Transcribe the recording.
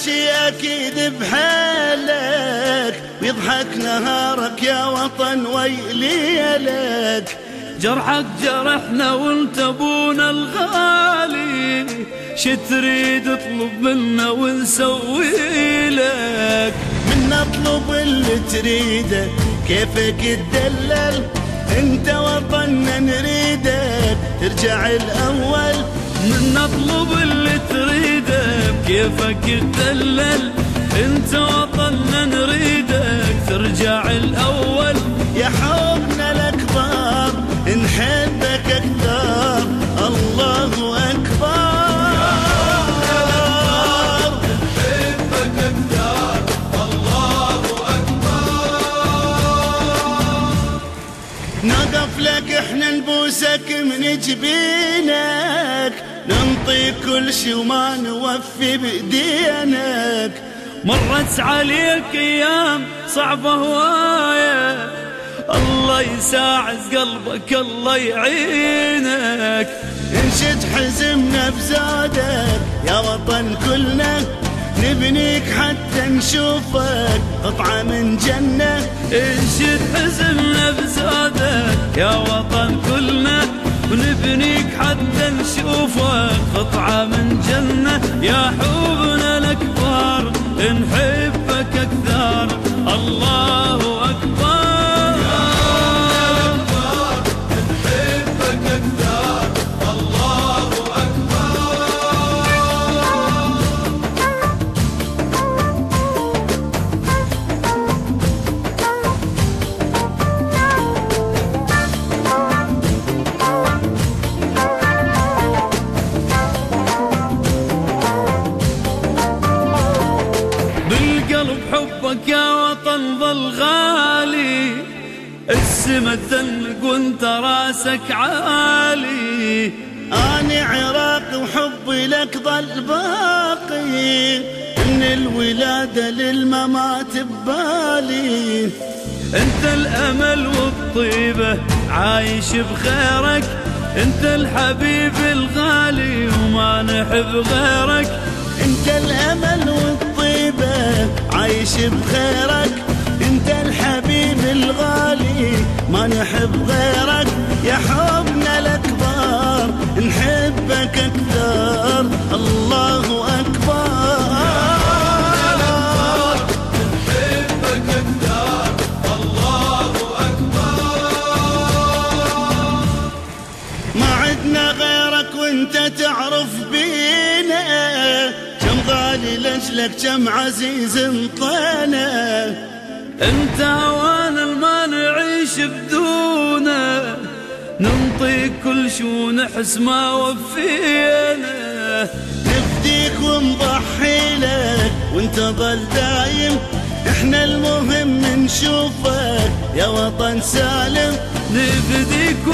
شي أكيد بحالك، ويضحك نهارك يا وطن ويليلك. جرحك جرحنا وانت ابونا الغالي، شتريد اطلب منا ونسوي لك. من نطلب اللي تريده كيفك تدلل، انت وطننا نريدك ترجع الاول. من نطلب اللي تريده كيفك تدلل، انت وطننا نريدك ترجع الاول. يا حبنا الاكبر نحبك اكثر، الله اكبر. يا حبنا الاكبر نحبك اكثر، الله اكبر. نقف لك احنا نبوسك من جبينك، ننطيك كل شي وما نوفي بدينك. مرت عليك ايام صعبة هواية، الله يساعد قلبك الله يعينك. انشد حزمنا بزادك يا وطن كلنا، نبنيك حتى نشوفك قطعة من جنة. انشد حزمنا بزادك يا وطن كلنا، ونبنيك حتى نشوفك قطعة من جنة. يا حبنا الأكبر نحبك أكثر، الله أكبر. يا حبنا الاكبر نحبك اكثر، الله اكبر. بالقلب حبك يا وطن ظل غالي، السما تذنق وانت راسك عالي. أنا عراقي وحبي لك ظل باقي، من الولادة للممات ببالي. انت الامل والطيبة عايش بخيرك، انت الحبيب الغالي وما نحب غيرك. انت الامل والطيبة عايش بخيرك، انت الحبيب الغالي ما نحب غيرك. يا حبنا الاكبر نحبك اكثر، الله اكبر. نحبك اكثر، الله اكبر. ما عدنا غيرك وانت تعرف بينا، كم غالي لاجلك كم عزيز انطينا. انت هوانا ما نعيش بدونه، ننطيك كل شو نحس ما وفينا. نفديك ونضحي لك وانت ظل دايم، احنا المهم نشوفك يا وطن سالم. نفديك